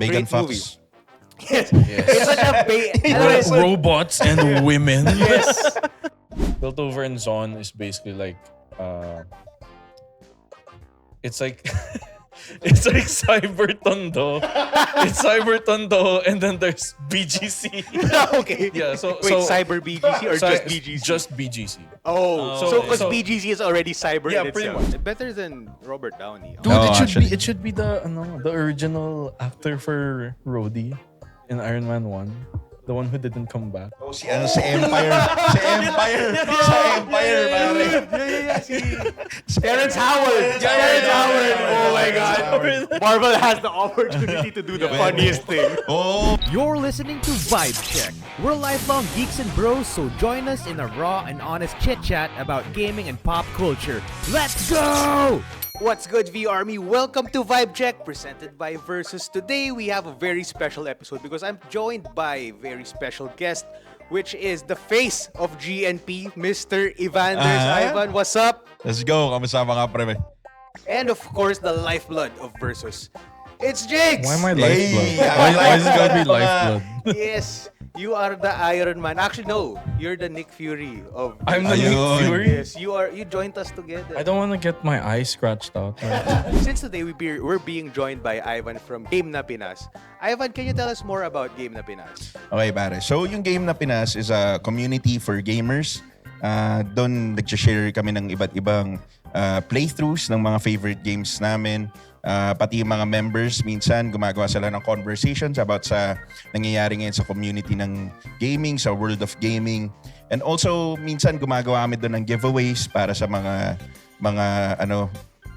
Megan Great movie. Fox. Yes. It's such a Robots and women. Yes. Piltover and Zone is basically like it's like it's like Cyber Tondo. It's Cyber Tondo and then there's BGC. Okay. Yeah, so Wait, Cyber BGC or just BGC? Just BGC. Oh, so because BGC is already cyber Yeah, in pretty itself. much. Better than Robert Downey. Dude, No, it should be the original actor for Rhodey in Iron Man 1. The one who didn't come back. Oh, si Empire. Si Empire. Sa Empire, pare. Terrence Howard. Terrence Howard. Oh my God. Marvel has the opportunity to do the funniest thing. Oh, You're listening to Vibe Check. We're lifelong geeks and bros, so join us in a raw and honest chit-chat about gaming and pop culture. Let's go! What's good, V Army? Welcome to Vibe Check, presented by VRSUS. Today, we have a very special episode because I'm joined by a very special guest, which is the face of GNP, Mr. Evanders. Ivan, what's up? let's go. Kamusta mga pre? And of course, the lifeblood of VRSUS. It's Jigs! Why am I Hey, lifeblood? I'm Why is it gotta be lifeblood. lifeblood? Yes, you are the Iron Man. Actually, no, you're the Nick Fury of. I'm the Ayun. Nick Fury. Yes, you joined us together. I don't want to get my eye scratched out. Since today we're being joined by Ivan from Game na Pinas. Ivan, can you tell us more about Game na Pinas? Okay, pare. So, yung Game na Pinas is a community for gamers. Doon nag-share kami ng iba't ibang playthroughs ng mga favorite games namin. Pati yung mga members, minsan gumagawa sila ng conversations about sa nangyayari ngayon sa community ng gaming, sa world of gaming. And also, minsan gumagawa kami doon ng giveaways para sa mga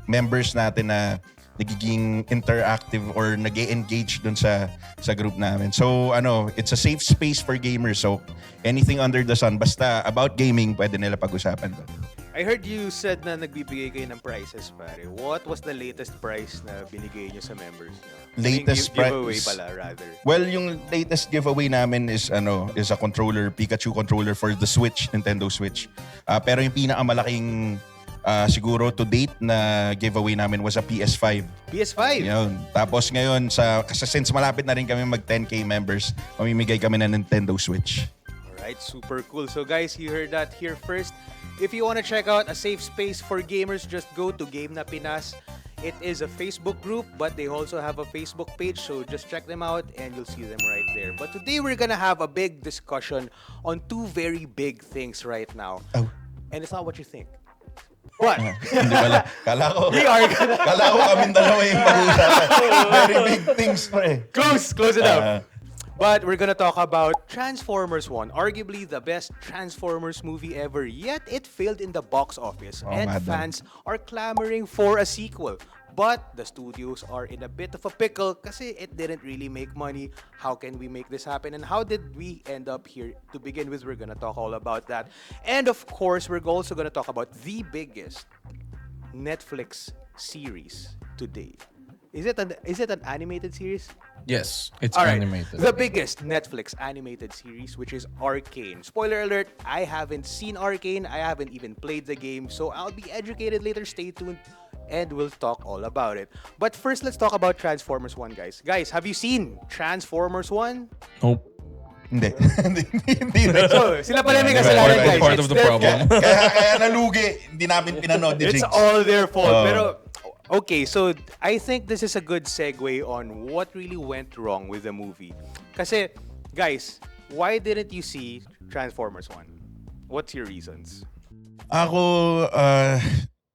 members natin na nagiging interactive or nag-engage doon sa group namin. So, it's a safe space for gamers. So, anything under the sun, basta about gaming, pwede nila pag-usapan doon. I heard you said na nagbibigay kayo ng prizes, pare. What was the latest prize na binigay nyo sa members? Latest giveaway prize? pala, rather. Well, yung latest giveaway namin is a controller, Pikachu controller for the Switch, Nintendo Switch. Pero yung pinakamalaking siguro to date na giveaway namin was a PS5. PS5? Yun. Tapos ngayon, kasi since malapit na rin kami mag 10K members, mamimigay kami ng Nintendo Switch. Alright, super cool. So guys, you heard that here first. If you want to check out a safe space for gamers, just go to Game na Pinas. It is a Facebook group, but they also have a Facebook page, so just check them out and you'll see them right there. But today we're gonna have a big discussion on two very big things right now. Oh. And it's not what you think. What? Hindi pala. Kala ko kaming dalawa yung pag-uusapan. Very big things, pre. Close it up. But we're gonna talk about Transformers 1, arguably the best Transformers movie ever, yet it failed in the box office, and madam. fans are clamoring for a sequel. But the studios are in a bit of a pickle kasi it didn't really make money. How can we make this happen? And how did we end up here? To begin with, we're gonna talk all about that. And of course, we're also gonna talk about the biggest Netflix series today. Is it an animated series? Yes, it's All right. animated. The biggest Netflix animated series, which is Arcane. Spoiler alert, I haven't seen Arcane. I haven't even played the game, so I'll be educated later. Stay tuned, and we'll talk all about it. But first, let's talk about Transformers 1, guys. Guys, have you seen Transformers 1? Nope. Hindi. Hindi rin. So, sila pala may kasalanan, guys. Part of the their problem. fault. Kaya nalugi. Hindi namin pinanood ni It's Jigs. all their fault. Oh. Pero, okay, so I think this is a good segue on what really went wrong with the movie. Kasi, guys, why didn't you see Transformers 1? What's your reasons? Ako,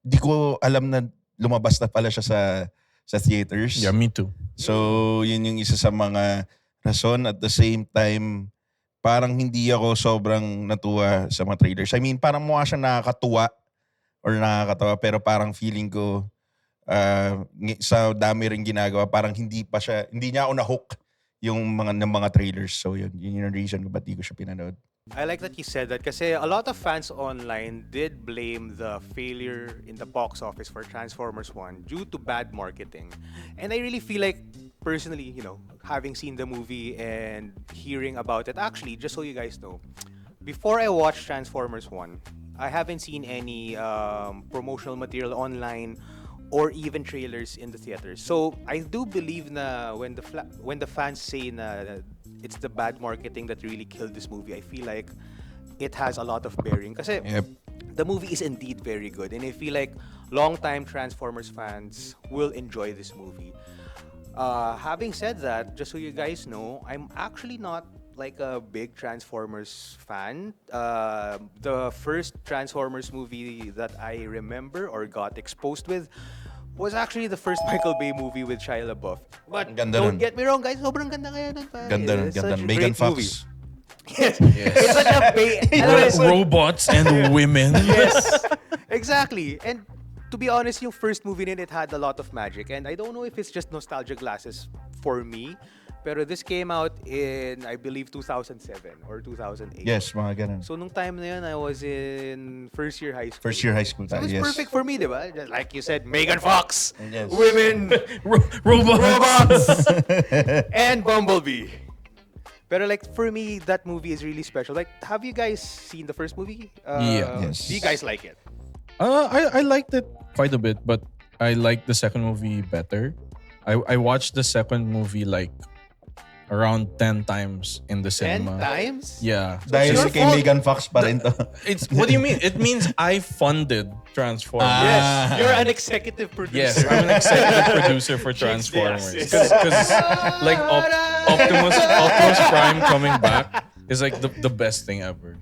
di ko alam na lumabas na pala siya sa theaters. Yeah, me too. So, yun yung isa sa mga rason. At the same time, parang hindi ako sobrang natuwa sa mga trailers. I mean, parang mukha siyang nakakatawa, pero parang feeling ko sa dami rin ginagawa, parang hindi niya ako na-hook yung mga trailers. So, yun yung reason ko ba't di ko siya pinanood. I like that you said that kasi a lot of fans online did blame the failure in the box office for Transformers 1 due to bad marketing. And I really feel like, personally, having seen the movie and hearing about it, actually, just so you guys know, before I watched Transformers 1, I haven't seen any promotional material online or even trailers in the theaters. So I do believe na when the fans say na it's the bad marketing that really killed this movie, I feel like it has a lot of bearing. Kasi Yep. the movie is indeed very good, and I feel like long-time Transformers fans will enjoy this movie. Having said that, just so you guys know, I'm actually not like a big Transformers fan. The first Transformers movie that I remember or got exposed with was actually the first Michael Bay movie with Shia LaBeouf. But Ang ganda don't nun. get me wrong, guys, sobrang ganda kaya nun. Pare. Ganda nun, It's ganda such nun. a Megan great movie. Fox. Yes. It's such a Robots and women. Yes, exactly. And to be honest, yung first movie nin, it had a lot of magic. And I don't know if it's just nostalgia glasses for me, pero this came out in, I believe, 2007 or 2008. Yes, mga ganun. So nung time na yun, I was in first year high school. First year high school So tayo, it was yes. perfect for me, di ba? Just like you said, Megan Fox, Yes. women, Robots. and Bumblebee. Pero like for me, that movie is really special. Like, have you guys seen the first movie? Yeah. Yes. Do you guys like it? I liked it quite a bit, but I liked the second movie better. I watched the second movie like around 10 times in the 10 cinema. times? Yeah. Dahil your si kay fault. Megan Fox pa rin to. It's what do you mean? It means I funded Transformers. Yes, you're an executive Yes, producer. I'm an executive producer for Transformers. Because like Optimus Prime coming back is like the best thing ever.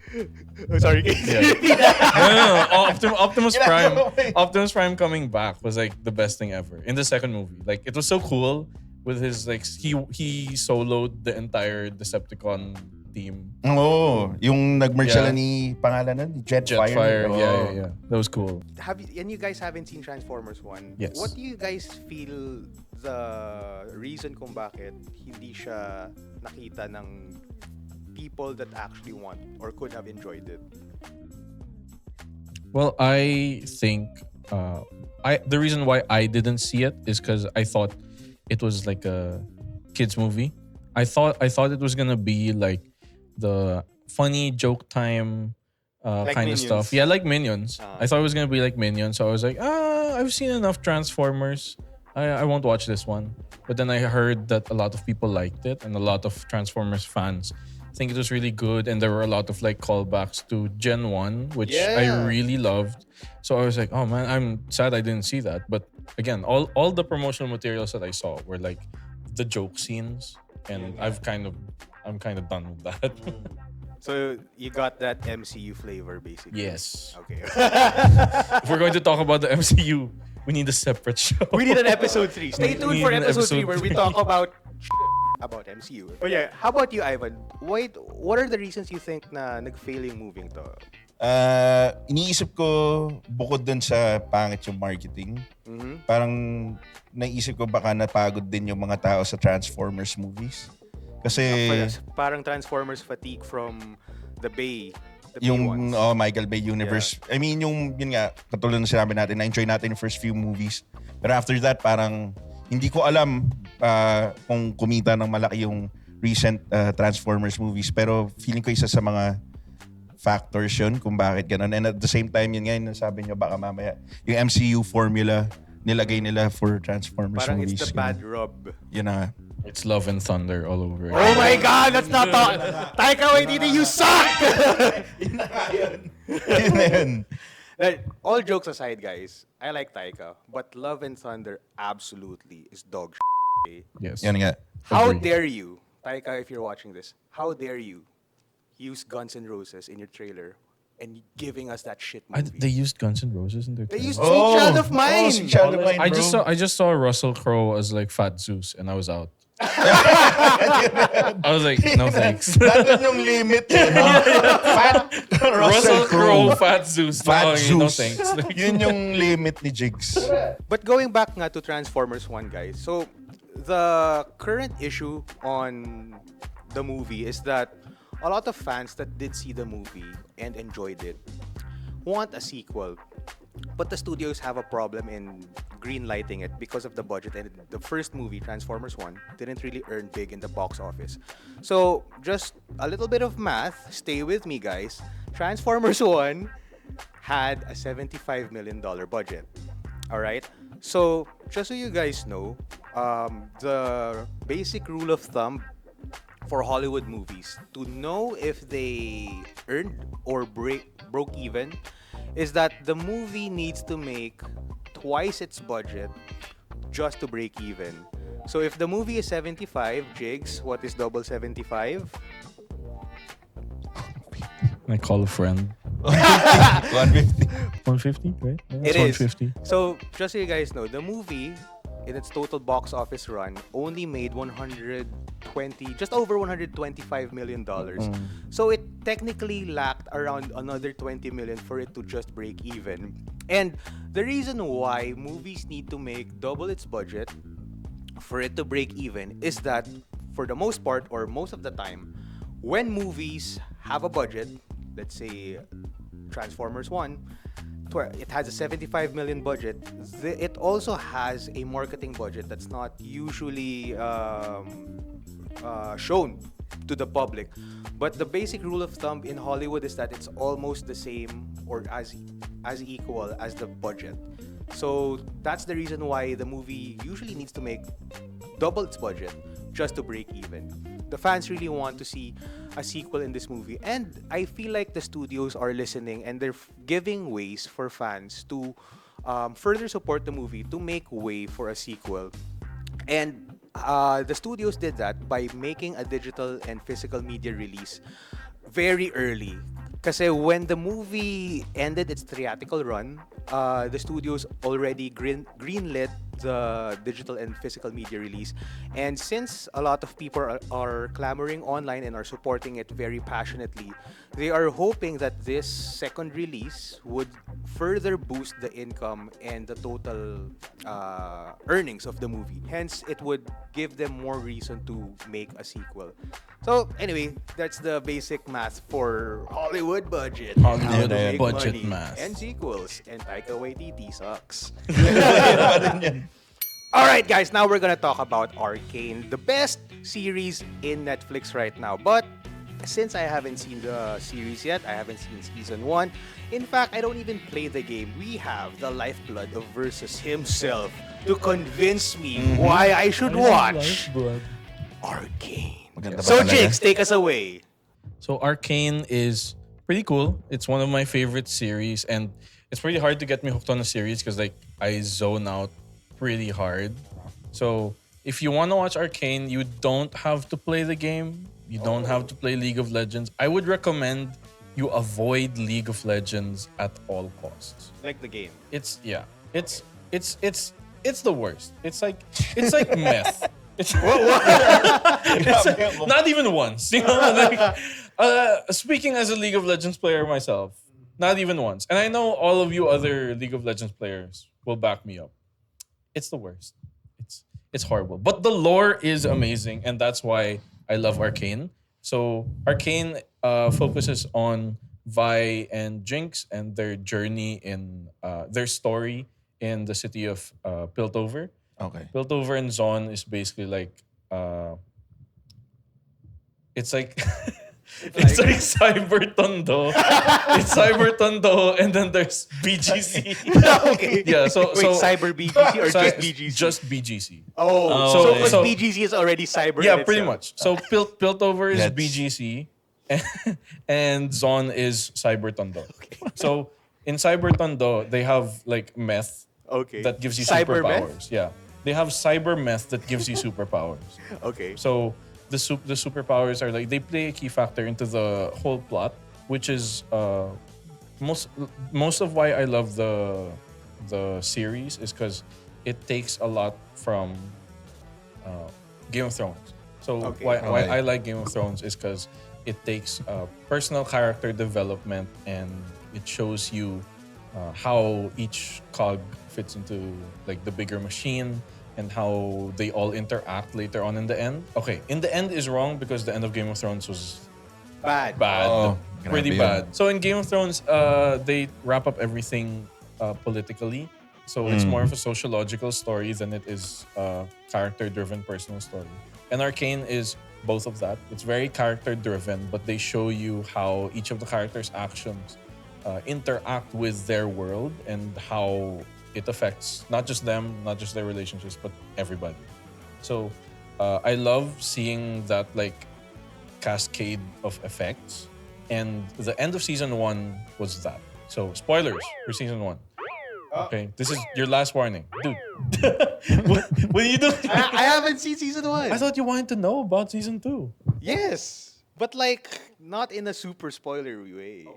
Oh, sorry, Yeah. No. Optimus Prime coming back was like the best thing ever in the second movie. Like it was so cool with his like he soloed the entire Decepticon team. Oo. Yung nag-merge Yeah. sila ni pangalan nun? Jetfire. Jetfire, Oo. yeah. That was cool. And you guys haven't seen Transformers 1. Yes. What do you guys feel the reason kung bakit hindi siya nakita ng people that actually want or could have enjoyed it? Well, I think the reason why I didn't see it is because I thought it was like a kids movie. I thought it was gonna be like the funny joke time Like kind of Minions. stuff. Yeah, like Minions. I thought it was gonna be like Minions. So I was like, I've seen enough Transformers. I won't watch this one. But then I heard that a lot of people liked it and a lot of Transformers fans think it was really good, and there were a lot of like callbacks to Gen 1, which I Yeah. really loved. So I was like, oh man, I'm sad I didn't see that. But again, all the promotional materials that I saw were like the joke scenes, and I'm kind of done with that. So you got that MCU flavor basically. Yes. Okay. If we're going to talk about the MCU, we need a separate show. We need an episode 3. Stay tuned We for need an episode 3 episode where we 3. talk about MCU. Oh yeah, how about you, Ivan? What are the reasons you think na nag-fail yung moving to? Iniisip ko, bukod dun sa pangit yung marketing, parang naisip ko baka napagod din yung mga tao sa Transformers movies. Kasi Parang Transformers fatigue from the Bay. The Bay yung ones. Michael Bay universe. I mean, yun nga, katulad ng sinabi natin, na-enjoy natin yung first few movies. Pero after that, parang hindi ko alam kung kumita ng malaki yung recent Transformers movies. Pero feeling ko isa sa mga factors yun kung bakit ganun. And at the same time, yun nga yung sabi nyo, baka mamaya yung MCU formula nilagay nila for Transformers Parang movies. it's the bad rub. Yun na. It's Love and Thunder all over. Oh my God, that's not talk. Taika Waititi, you suck! Yun na yun. All jokes aside, guys, I like Taika, but Love and Thunder absolutely is dog shit. Yes. Yan nga. How Agree. dare you, Taika, if you're watching this, how dare you use Guns N' Roses in your trailer and giving us that shit movie? They used Guns N' Roses in their They trailer. used Sweet Child of Mine. Sweet Child of Mine, I bro. just saw Russell Crowe as like Fat Zeus, and I was out. I was like, no thanks. Nandun yung limit eh, no? Fat Russell Crowe, Fat Zeus. Fat No, Zeus. thanks. Yun yung limit ni Jigs. But going back nga to Transformers 1, guys. So, the current issue on the movie is that a lot of fans that did see the movie and enjoyed it want a sequel. But the studios have a problem in greenlighting it because of the budget. And the first movie, Transformers 1, didn't really earn big in the box office. So, just a little bit of math. Stay with me, guys. Transformers 1 had a $75 million budget. All right? So, just so you guys know, the basic rule of thumb for Hollywood movies to know if they earned or broke even is that the movie needs to make twice its budget just to break even. So if the movie is 75 jigs, what is double 75? I call a friend. 150. 150, right? Yeah, It it's is. 150. So just so you guys know, the movie in its total box office run only made just over 125 million dollars. So it technically lacked around another 20 million for it to just break even. And the reason why movies need to make double its budget for it to break even is that for the most part or most of the time when movies have a budget, let's say Transformers 1, it has a 75 million budget. It also has a marketing budget that's not usually shown to the public. But the basic rule of thumb in Hollywood is that it's almost the same or as equal as the budget. So that's the reason why the movie usually needs to make double its budget just to break even. The fans really want to see a sequel in this movie, and I feel like the studios are listening and they're giving ways for fans to further support the movie to make way for a sequel. And the studios did that by making a digital and physical media release very early. Kasi when the movie ended its theatrical run, the studios already greenlit the digital and physical media release. And since a lot of people are clamoring online and are supporting it very passionately, they are hoping that this second release would further boost the income and the total earnings of the movie. Hence, it would give them more reason to make a sequel. So, anyway, that's the basic math for Hollywood budget. Hollywood How to make budget money math. and sequels. And Taika Waititi sucks. Pa rin yan. Alright, guys, now we're gonna talk about Arcane, the best series in Netflix right now. But since I haven't seen the series yet, I haven't seen season 1. In fact, I don't even play the game. We have the lifeblood of VRSUS himself to convince me why I should watch Arcane. Maganda ba So, talaga? Jigs, take us away. So Arcane is pretty cool. It's one of my favorite series, and it's pretty hard to get me hooked on a series because like I zone out pretty hard. So if you want to watch Arcane, you don't have to play the game. You don't have to play League of Legends. I would recommend you avoid League of Legends at all costs. Like the game. It's the worst. It's like meth. It's like, not even once. You know, like, speaking as a League of Legends player myself, not even once. And I know all of you other League of Legends players will back me up. It's the worst. It's horrible. But the lore is amazing, and that's why I love Arcane. So Arcane focuses on Vi and Jinx and their journey in their story in the city of Piltover. Okay. Piltover and Zon is basically like it's like it's like Cyber Tondo. It's Cyber Tondo, and then there's BGC. Okay. Yeah, so Wait, Cyber BGC or just BGC? Just BGC. Oh, So- so BGC is already cyber. Yeah, in pretty itself. much. So Piltover is Let's- BGC, and Zon is Cyber Tondo. So in Cyber Tondo, they have like meth Okay. that gives you Cyber superpowers. meth? Yeah, they have cyber meth that gives you superpowers. Okay. So the superpowers are like they play a key factor into the whole plot, which is most of why I love the series is because it takes a lot from Game of Thrones. So Okay. why Okay. I like Game of Thrones is because it takes personal character development and it shows you how each cog fits into like the bigger machine and how they all interact later on in the end. Okay, in the end is wrong because the end of Game of Thrones was Bad. bad, Oh, pretty grabe yun. bad. So in Game of Thrones, they wrap up everything politically. So it's more of a sociological story than it is a character-driven personal story. And Arcane is both of that. It's very character-driven, but they show you how each of the characters' actions interact with their world and how it affects not just them, not just their relationships, but everybody. So I love seeing that like cascade of effects, and the end of season 1 was that. So spoilers for season 1. Okay, this is your last warning, dude. what are you doing? I haven't seen season 1. I thought you wanted to know about season 2. Yes, but like not in a super spoilery way.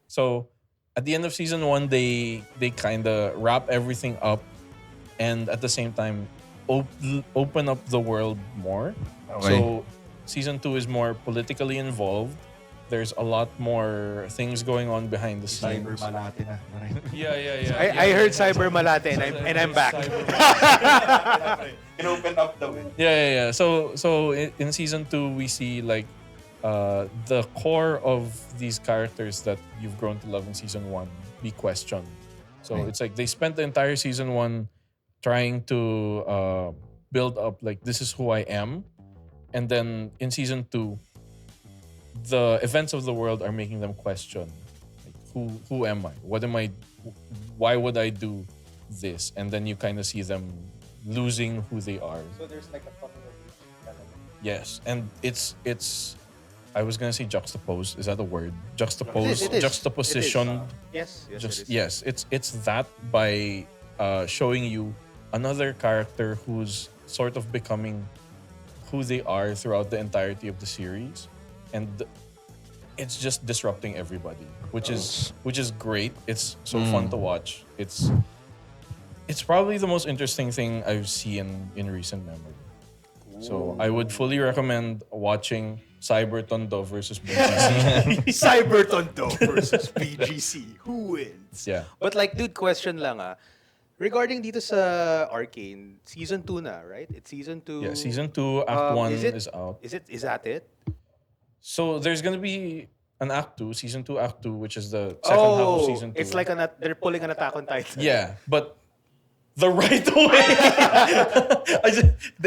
So at the end of season 1, they kind of wrap everything up, and at the same time open up the world more. Okay. So season 2 is more politically involved. There's a lot more things going on behind the scenes. Cyber Malate na. Yeah. I heard Cyber Malate and I'm back. Can open up the window. Yeah. So in season 2, we see like the core of these characters that you've grown to love in season 1 be questioned. So Right. it's like they spent the entire season 1 trying to build up like this is who I am, and then in season 2, the events of the world are making them question like, who am I? What am I? Why would I do this? And then you kind of see them losing who they are. So there's like a coming of age element. Yes, and it's I was gonna say juxtaposed. Is that a word? Juxtaposed, It is. juxtaposition. Yes, it is. Yes, it's that by showing you another character who's sort of becoming who they are throughout the entirety of the series, and it's just disrupting everybody, which is great. It's so fun to watch. It's probably the most interesting thing I've seen in recent memory. So I would fully recommend watching Cyber Tondo versus BGC. Cyber Tondo versus BGC. Who wins? Yeah. But like, dude, question lang regarding dito sa Arcane, season 2 na, right? It's season 2. Yeah, season 2, Act 1 is out. Is that it? So there's gonna be an Act 2, season 2, Act 2, which is the second half of season 2. It's like they're pulling an Attack on Titan. Yeah, but the right way.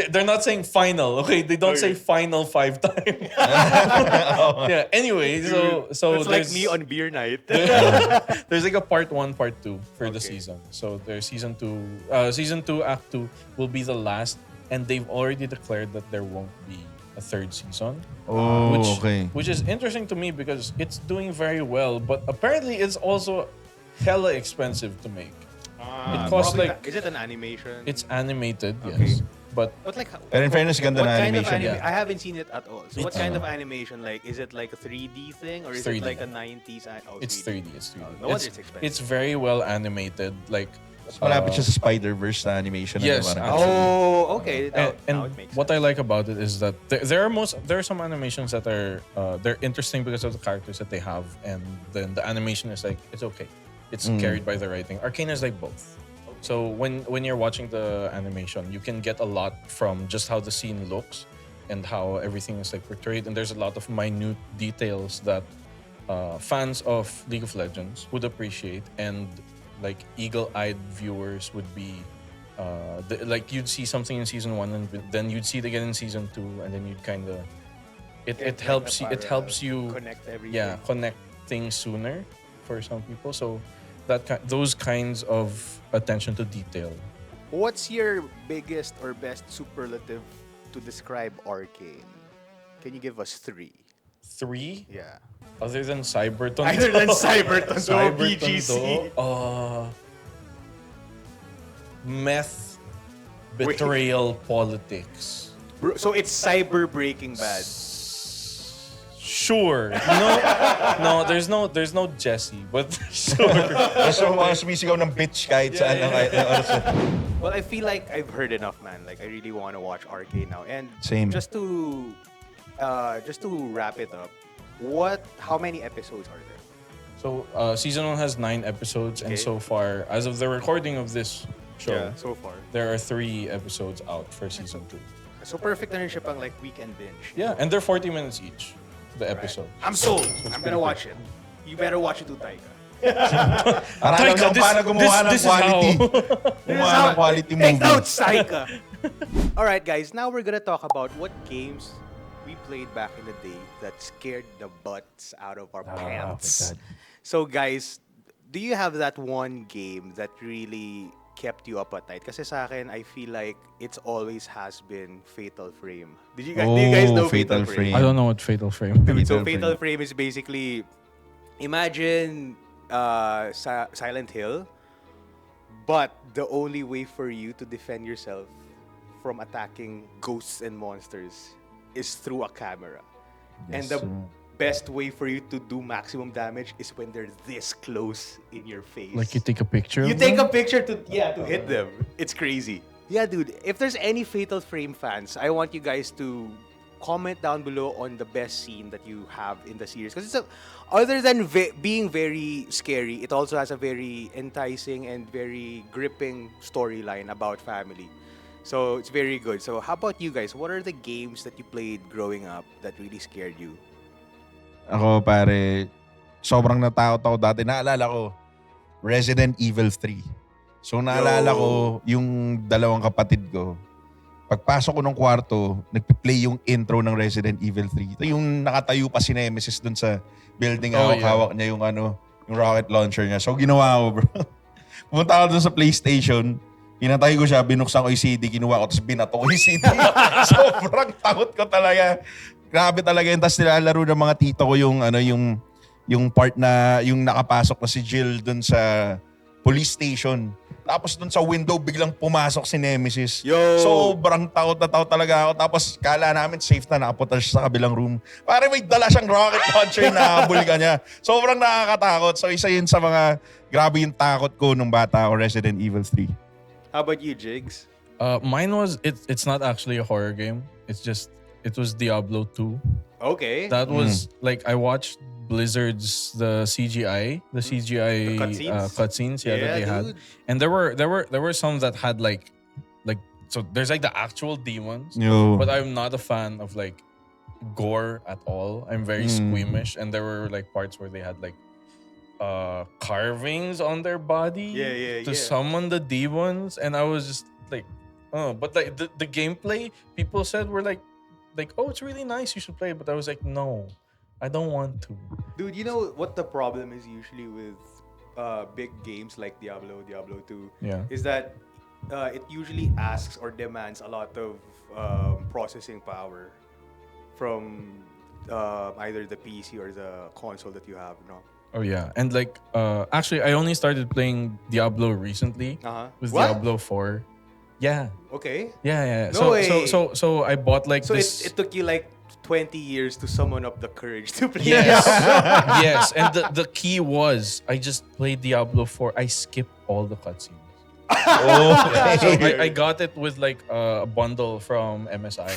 They're not saying final, okay? They don't say final 5 times. Yeah, anyway, so It's like there's me on beer night. there's like a part 1, part 2 for the season. So there's season 2, Act 2 will be the last, and they've already declared that there won't be a third season. Oh, okay. Which is interesting to me because it's doing very well, but apparently it's also hella expensive to make. It costs Probably like is it an animation? it's animated, Okay. yes, but But like, And in fairness, ganda what na kind of animation. I haven't seen it at all. So what It's- kind of animation? Like, is it like a 3D thing or is 3D. it like a 90s? it's 3D. It's 3D. No wonder it's expensive. It's very well animated, like. Mas malapit siya sa Spider-Verse na animation. Yes, Na parang- actually. Oh, okay. Now And it makes what sense. I like about it is that there are some animations that are they're interesting because of the characters that they have, and then the animation is like it's okay, it's carried by the writing. Arcane is like both. So when you're watching the animation, you can get a lot from just how the scene looks and how everything is like portrayed, and there's a lot of minute details that fans of League of Legends would appreciate, and like eagle-eyed viewers would be like you'd see something in season 1 and then you'd see it again in season 2, and then you'd kind of it helps you connect everything. yeah, connect things sooner for some people. So those kinds of attention to detail. What's your biggest or best superlative to describe Arcane? Can you give us 3? 3 Yeah. other than Cyber Tondo. Other than Cyber Tondo, Cyber BGC. Tondo, meth, betrayal, politics. Bro, so it's cyber Breaking Bad. Sure. No, there's no Jesse, but sure. So, mga sumisigaw ng bitch kahit saan. Kahit na oras. Well, I feel like I've heard enough, man. Like I really want to watch Arcane now. And Same. just to wrap it up, how many episodes are there? So season 1 has 9 episodes, and Okay. so far, as of the recording of this show, so far. there are 3 episodes out for season 2. So perfect na rin siya pang like weekend binge. Yeah, and they're 40 minutes each, the episode. I'm sold. I'm gonna watch it. You better watch it to Taika. Para alam Taika, nyo paano gumawa ng this is quality. how. Gumawa ng quality Take movie. notes, Taika. All right, guys. Now we're gonna talk about what games we played back in the day that scared the butts out of our pants. God. So, guys, do you have that one game that really kept you up at night? Kasi sa akin, I feel like it's always has been Fatal Frame. Do you guys know Fatal Frame? I don't know what Fatal Frame. Dude, so Fatal Fatal Frame is basically, imagine Silent Hill, but the only way for you to defend yourself from attacking ghosts and monsters is through a camera. And the best way for you to do maximum damage is when they're this close in your face. Like you take a picture. You of take them? a picture to hit them. It's crazy. Yeah, dude. If there's any Fatal Frame fans, I want you guys to comment down below on the best scene that you have in the series. Because other than being very scary, it also has a very enticing and very gripping storyline about family. So it's very good. So how about you guys? What are the games that you played growing up that really scared you? Ako, pare, sobrang natakot ako dati. Naalala ko, Resident Evil 3. So, naalala ko yung dalawang kapatid ko. Pagpasok ko ng kwarto, nagpi-play yung intro ng Resident Evil 3. Ito yung nakatayo pa si Nemesis dun sa building. Hawak niya yung yung rocket launcher niya. So, ginawa ko, bro. Pumunta ako dun sa PlayStation. Pinatay ko siya, binuksan ko yung CD, kinuha ko, tapos binato ko yung CD. Sobrang takot ko talaga. Grabe talaga yun. Tapos nilalaro ng mga tito ko yung part na yung nakapasok na si Jill dun sa police station. Tapos dun sa window, biglang pumasok si Nemesis. Yo! Sobrang takot na takot talaga ako. Tapos kala namin safe na nakapunta siya sa kabilang room. Pare may dala siyang rocket launcher na habol ka niya. Sobrang nakakatakot. So isa yun sa mga grabe yung takot ko nung bata ako, Resident Evil 3. How about you, Jigs? Mine was it's not actually a horror game. It was Diablo 2. Okay. That was like I watched Blizzard's the CGI The cutscenes? cutscenes that they dude. had, and there were some that had like so there's like the actual demons, Yo. but I'm not a fan of like gore at all. I'm very squeamish, and there were like parts where they had like carvings on their body to summon the demons, and I was just like, oh, but like the gameplay people said were like, oh, it's really nice, you should play it, but I was like, no, I don't want to. Dude, you know what the problem is usually with big games like Diablo 2 Yeah. is that it usually asks or demands a lot of processing power from either the PC or the console that you have, no? Oh yeah, and like actually, I only started playing Diablo recently with What? Diablo 4. Yeah, Okay. yeah. No way. So I bought like So this. it took you like 20 years to summon up the courage to play Yes, Diablo. yes, and the key was I just played Diablo 4. I skipped all the cutscenes. Yeah, so I got it with like a bundle from MSI.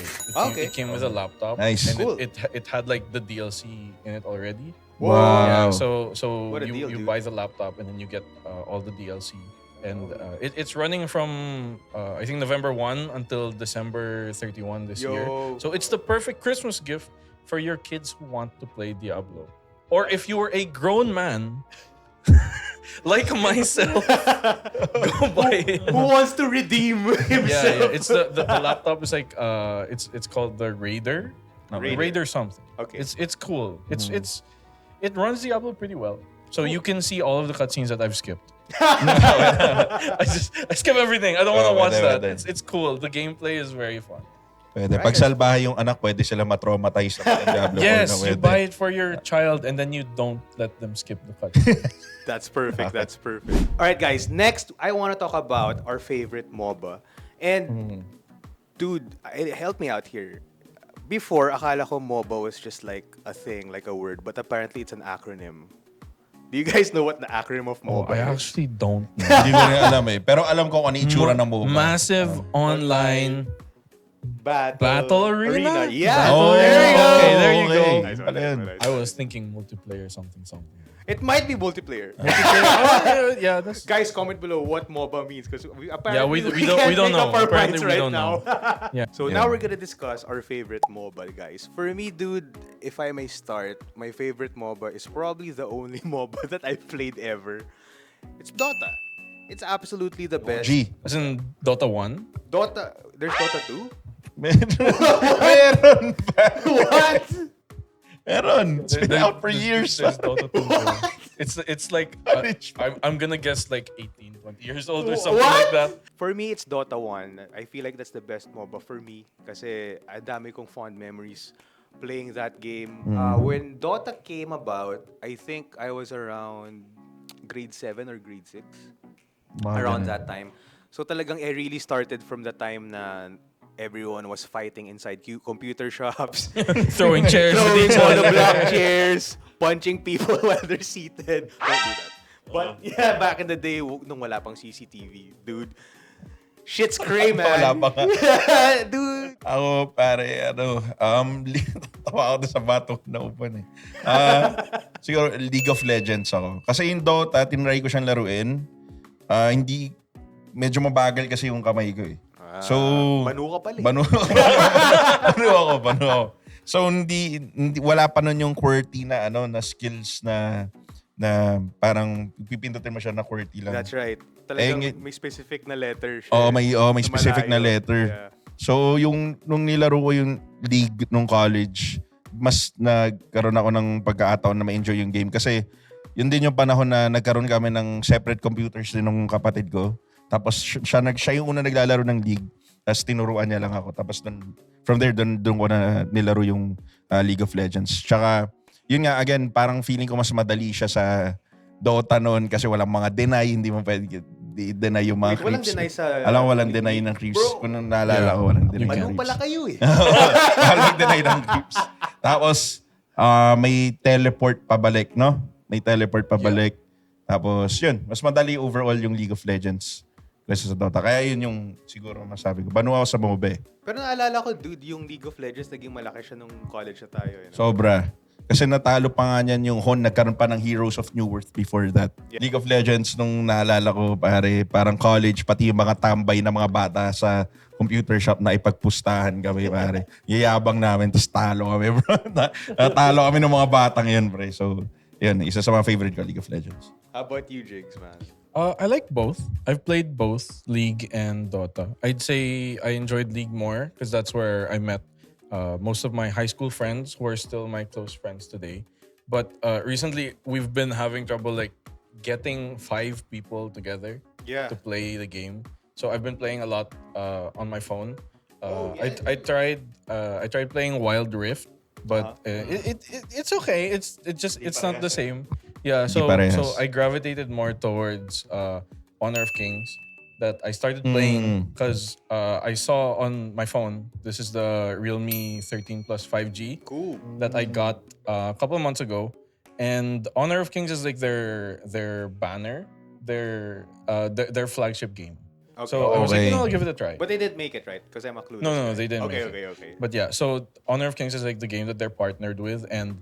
It came with a laptop. Nice. And Cool. it had like the DLC in it already. Whoa. Yeah, Wow. so What a you deal, you dude. buy the laptop and then you get all the DLC. And it's running from I think November 1 until December 31 this year. Yo. So it's the perfect Christmas gift for your kids who want to play Diablo. Or if you were a grown man like myself, go buy it. Who wants to redeem himself? Yeah. It's the laptop is like it's called the Raider. No, Raider. Raider something. Okay. It's cool. It runs Diablo pretty well. So you can see all of the cutscenes that I've skipped. I skip everything. I don't want to watch that. It's cool. The gameplay is very fun. Pwede. Pag salbahe yung anak, pwede sila matraumatize ng Diablo 4 na Yes, you pwede. buy it for your child and then you don't let them skip the cutscene. That's perfect. That's perfect. All right, guys. Next, I want to talk about our favorite MOBA. And, dude, help me out here. Before, akala ko MOBA was just like a thing, like a word. But apparently, it's an acronym. Do you guys know what the acronym of Oh, MOBA I is? actually don't know. Hindi ko rin alam eh. Pero alam ko kung ano yung itsura ng MOBA. Massive online Battle Arena? Yeah. Oh, there you go. okay, there you go. Nice one, Pala yun. nice one, nice I one. was thinking multiplayer something. It might be multiplayer. Yeah, that's Guys, comment below what MOBA means because we we can't don't make up know. our Apparently minds we right don't now. know. Yeah. So now we're gonna discuss our favorite MOBA, guys. For me, dude, if I may start, my favorite MOBA is probably the only MOBA that I've played ever. It's Dota. It's absolutely the best. G. As in Dota 1? Dota. There's Dota 2. Meron pa. What? Meron. It's been out for years. There's Dota 2. It's like I'm gonna guess like 18 to 20 years old or something like that. For me, it's Dota 1. I feel like that's the best MOBA for me kasi ang dami kong fond memories playing that game. When Dota came about, I think I was around grade 7 or grade 6. Around that time. So talagang I really started from the time na everyone was fighting inside computer shops. Throwing chairs. Throwing monoblock chairs, punching people while they're seated. Don't do that. But yeah, back in the day, nung wala pang CCTV, dude, shit's cray, man. Wala pa nga. Dude. Ako, pare, tawa ako doon sa bato na upan eh. Siguro, League of Legends ako. Kasi yung Dota, tinry ko siyang laruin. Hindi, medyo mabagal kasi yung kamay ko eh. So, Banu ka pala eh. Banu ako. So, hindi, wala pa nun yung QWERTY na, na skills na parang pipindutin mo siya na QWERTY lang. That's right. Talagang may specific na letter siya. May specific na letter. Yeah. So, nung nilaro ko yung league nung college, mas nagkaroon ako ng pagkakataon na ma-enjoy yung game. Kasi, yun din yung panahon na nagkaroon kami ng separate computers din ng kapatid ko. Tapos, siya yung una naglalaro ng league. Tapos, tinuruan niya lang ako. Tapos, from there, doon ko na nilaro yung League of Legends. Tsaka, yun nga, again, parang feeling ko mas madali siya sa Dota noon kasi walang mga deny, hindi mo pwede i-deny yung mga creeps. Walang deny sa... Alam mo, walang deny ng creeps. Kung naalala ko, walang deny ng Manu creeps. pala kayo eh. Walang deny ng creeps. Tapos, may teleport pabalik, no? May teleport pabalik. Tapos, yun, mas madali overall yung League of Legends kaysa sa Dota. Kaya yun yung siguro masabi ko. Banu ako sa MOBA. Pero naalala ko, dude, yung League of Legends naging malaki siya nung college na tayo. You know? Sobra. Kasi natalo pa nga niyan yung HON, nagkaroon pa ng Heroes of New Worth before that. Yeah. League of Legends, nung naalala ko, parang college, pati yung mga tambay na mga bata sa computer shop na ipagpustahan kami, pare. Yayabang namin, tapos talo kami, bro. Talo kami ng mga batang yun, pre. So, yun, isa sa mga favorite ko, League of Legends. How about you, Jigs, man? I like both. I've played both League and Dota. I'd say I enjoyed League more because that's where I met most of my high school friends who are still my close friends today. But recently, we've been having trouble like getting 5 people together to play the game. So I've been playing a lot on my phone. I tried playing Wild Rift, but it's okay. It's not the same. Yeah, so I gravitated more towards Honor of Kings that I started playing because I saw on my phone, this is the Realme 13 Plus 5G that I got a couple of months ago. And Honor of Kings is like their banner, their flagship game. Okay. So I was like, I'll give it a try. But they didn't make it, right? Because I'm a clueless. No, they didn't. make it. Okay. But yeah, so Honor of Kings is like the game that they're partnered with, and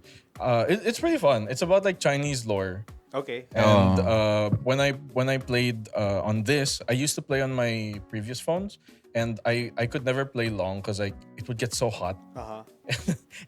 it's pretty fun. It's about like Chinese lore. Okay. And when I played on this, I used to play on my previous phones, and I could never play long because like it would get so hot.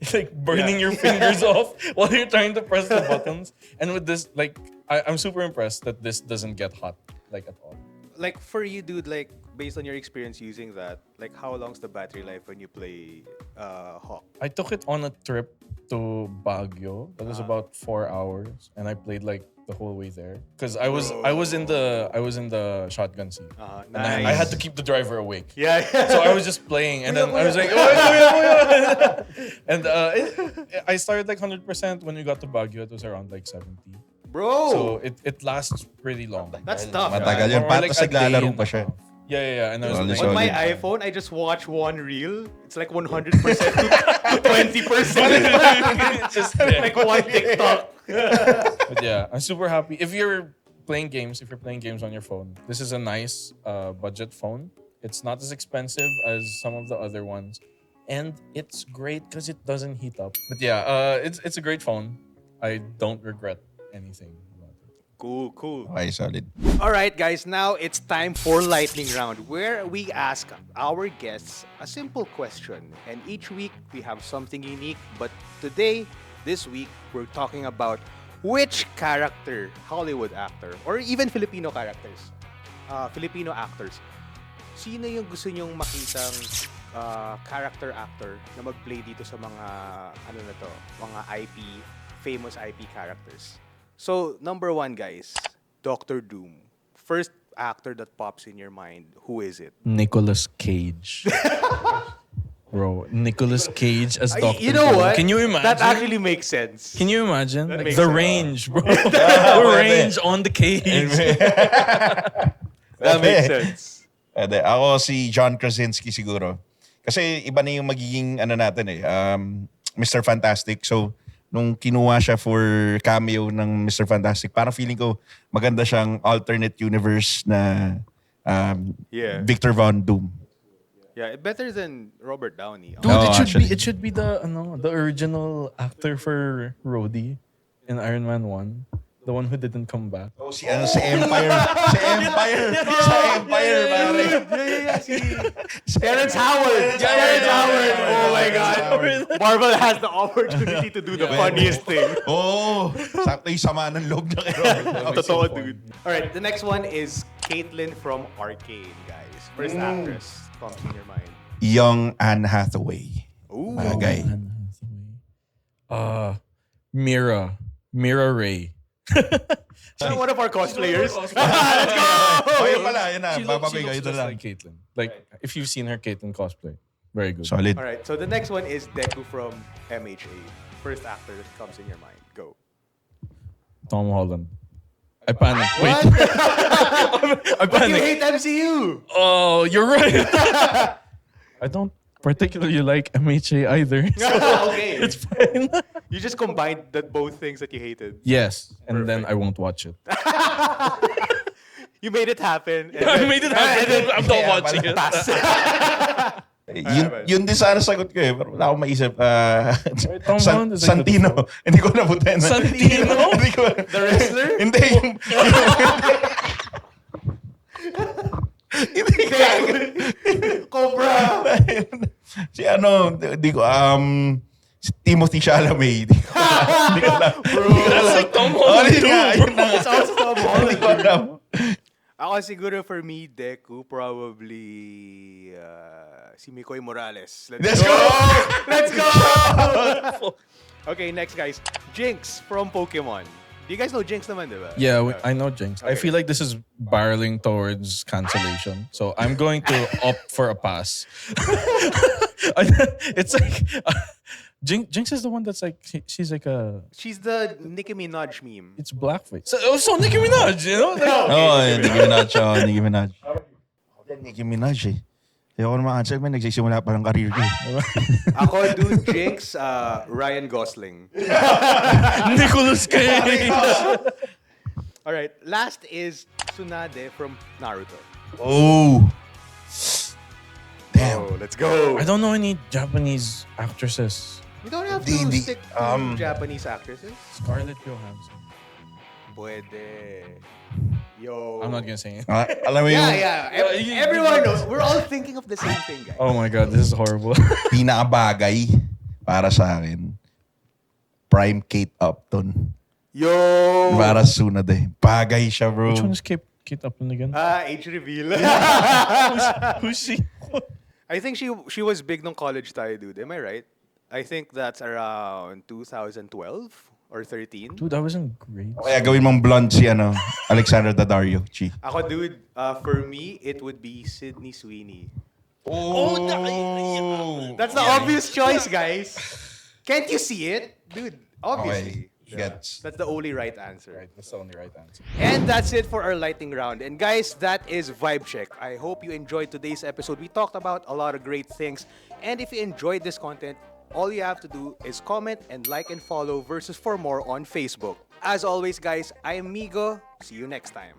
It's like burning your fingers off while you're trying to press the buttons. And with this, like I'm super impressed that this doesn't get hot like at all. Like for you, dude, like based on your experience using that, like how long's the battery life when you play Hawk? I took it on a trip to Baguio. That was about 4 hours, and I played like the whole way there because I was in the shotgun seat. And I had to keep the driver awake. Yeah. So I was just playing, and then I was like, and I started like 100% when we got to Baguio. It was around like 70. Bro. So it lasts pretty long. That's tough. Matagal yun. Or Parang like tas a day naglalaro and pa a siya. half. Yeah. And I was like, On my Solid. iPhone, I just watch one reel. It's like 100% to 20%. just Like one TikTok. But yeah, I'm super happy. If you're playing games on your phone, this is a nice budget phone. It's not as expensive as some of the other ones, and it's great because it doesn't heat up. But yeah, it's a great phone. I don't regret anything about it. Cool. Okay, solid. All right, guys. Now it's time for lightning round, where we ask our guests a simple question, and each week we have something unique. But this week, we're talking about which character, Hollywood actor, or even Filipino characters, Filipino actors, sino yung gusto nyong makitang character actor na mag-play dito sa mga mga IP, famous IP characters. So, number 1, guys, Doctor Doom. First actor that pops in your mind, who is it? Nicolas Cage. Bro, Nicolas Cage as Dr. You know Doom. what? Can you imagine? That actually makes sense. Can you imagine? Like, makes the sense. range, bro. The range on the cage. That makes sense. Ako si John Krasinski siguro. Kasi iba na yung magiging natin Mr. Fantastic. So, nung kinuha siya for cameo ng Mr. Fantastic, parang feeling ko maganda siyang alternate universe na Yeah. Victor Von Doom. Yeah, better than Robert Downey. Dude, Oh, it should be the original actor for Rhodey in Iron Man 1. The one who didn't come back. Oh, si Empire. Si Empire, pare. Terrence Howard. Oh my God. Marvel has the opportunity to do the funniest thing. Oh, sakto yung sama ng loob na kay Robert Downey. Totoo, dude. Alright, the next one is Caitlyn from Arcane, guys. First actress comes in your mind. Young Anne Hathaway. Ooh. Bagay. Mira Ray. One of our cosplayers. Oh, yun pala. Yun na. She looks Bababigay just ito lang. like Caitlyn. Like, if you've seen her Caitlyn cosplay, very good. Solid. Alright, so the next one is Deku from MHA. First actor that comes in your mind. Go. Tom Holland. I panicked. Wait. I You panicked. hate MCU! Oh, you're right. I don't particularly like MHA either. So Okay. it's fine. You just combined both things that you hated. Yes, and then I won't watch it. You made it happen. and I then- made it happen. I'm not watching it. Yun din sana sagot ko Pero wala akong maisip. Tom Holland is like Santino. Hindi ko nabutin. Santino? Hindi ko. The wrestler? Hindi. Hindi. Cobra! Si di ko, si Timothy Chalamet. Hindi ko alam. That's like Tom Oh, Holland yun too, nga, bro. yun na nga. It's also Tom Holland. Hindi ko alam. Ako siguro for me, Deku, probably si Mikoy Morales. Let's go! Let's go! Okay, next guys. Jinx from Pokemon. Do you guys know Jinx naman, diba? Yeah, I know Jinx. I Okay. feel like this is barreling towards cancellation. So I'm going to opt for a pass. It's like Jinx is the one that's like she's like a She's the Nicki Minaj meme. it's blackface. So Nicki Minaj, you know? Like, Oo, Nicki Minaj. Nicki Minaj. Nicki Minaj Ayoko naman answer, man. Nagsisimula pa lang career ko. Ako, dude, Jinx, Ryan Gosling. Nicolas Cage. Alright, last is Tsunade from Naruto. Oh. Damn. Oh, let's go. I don't know any Japanese actresses. You don't have to Hindi. stick to Japanese actresses. Scarlett Johansson. Pwede. Yo. I'm not gonna say it. Alam mo yung Yeah. Everyone knows. We're all thinking of the same thing, guys. Oh my god, this is horrible. pinakabagay para sa akin. Prime Kate Upton. Yo. Para Tsunade. Bagay siya, bro. Which one is Kate Upton again? Age reveal. Who's she? I think she was big nung college tayo, dude. Am I right? I think that's around 2012 or 13. Dude, I was in grade. Kaya gawin mong blonde si Alexander Daddario. Chi. Ako, dude, for me, it would be Sydney Sweeney. Oh! That's the obvious choice, guys. Can't you see it? Dude, obviously. Okay. Gets. That's the only right answer. Right, that's the only right answer. And that's it for our lightning round. And guys, that is Vibe Check. I hope you enjoyed today's episode. We talked about a lot of great things. And if you enjoyed this content, all you have to do is comment and like and follow VRSUS for more on Facebook. As always, guys, I am Migo. See you next time.